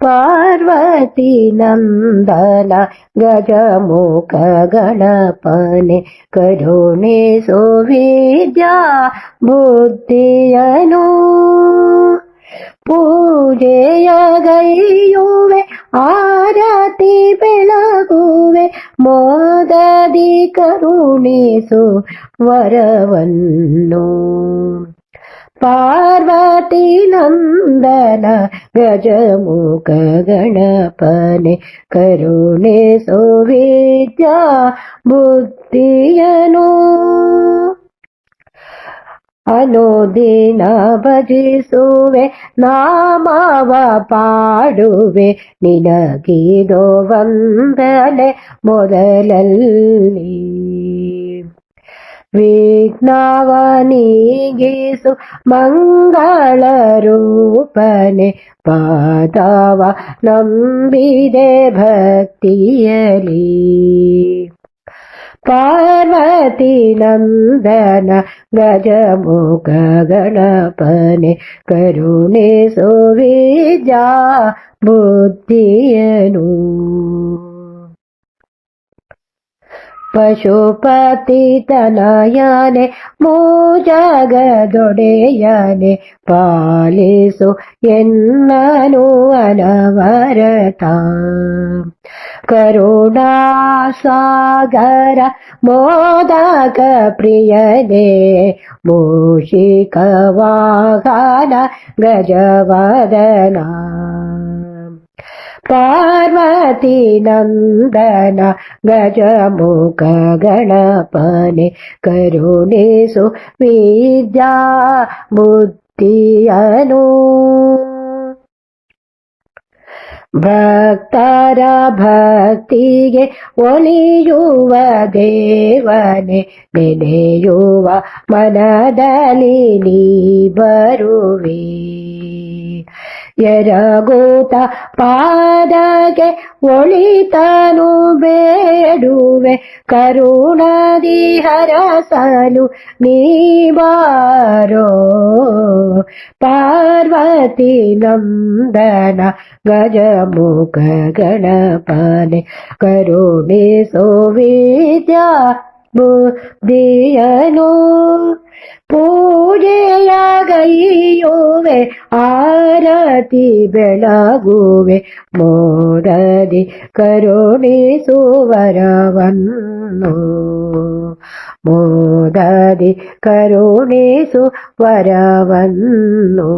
ಪಾರ್ವತಿ ನಂದನ ಗಜಮುಖ ಗಣಪನೆ ಕರುಣಿಸು ವಿದ್ಯಾ ಬುದ್ಧಿಯನು ಪೂಜೆಯ ಗೈಯುವೆ ಆರತಿ ಬೆಳಗುವೆ ಮೋದದಿ ಕರುಣಿಸು ವರವನ್ನು ಪಾರ್ವತಿ ನಂದನ ಗಜಮುಖ ಗಣಪನೆ ಕರುಣಿಸು ವಿದ್ಯಾ ಬುದ್ಧಿಯನು ಅನುದಿನ ಭಜಿಸುವೆ ನಾಮವ ಪಾಡುವೆ ನಿನಗಿರೋ ವಂದನೆ ಮೊದಲಲ್ಲಿ ವಿಘ್ನವ ನೀಗಿಸು ಮಂಗಳ ರೂಪನೆ ಪಾದವ ನಂಬಿದೆ ಭಕ್ತಿಯಲಿ ಪಾರ್ವತಿ ನಂದನ ಗಜಮುಖ ಗಣಪನೆ ಕರುಣಿಸು ವಿದ್ಯಾ ಬುದ್ಧಿಯನು ಪಶುಪತಿ ತನಯನೆ ಮೂಜಗದೊಡೆಯನೆ ಪಾಲಿಸು ಎನ್ನನು ಅನವರತ ಕರುಣಾಸಾಗರ ಮೋದಕ ಪ್ರಿಯನೇ ಮೂಷಿಕ ವಾಹನ ಗಜವದನ ಪಾರ್ವತಿ ನಂದನ ಗಜಮುಖ ಗಣಪನೆ ಕರುಣಿಸು ವಿದ್ಯಾ ಬುದ್ಧಿಯನು ಭಕ್ತರ ಭಕ್ತಿಗೆ ಒಲಿಯುವ ದೇವನೇ ನೆನೆಯುವ ಮನದಲ್ಲಿ ನೀ ಬರುವೆ ಎರಗೂತ ಪಾದಗೆ ಒಳಿತನು ಬೇಡುವೆ ಕರುಣದಿ ಹರಸಲು ನೀ ಬಾರೋ ಪಾರ್ವತಿ ನಂದನ ಗಜಮುಖ ಗಣಪನೆ ಕರುಣಿಸು ವಿದ್ಯಾ ಬುದ್ಧಿಯನು ಪೂಜೆಯ ಗೈಯುವೆ ಆರತಿ ಬೆಳಗುವೆ ಮೋದದಿ ಕರುಣಿಸು ವರವನ್ನು ಮೋದದಿ ಕರುಣಿಸು ವರವನ್ನು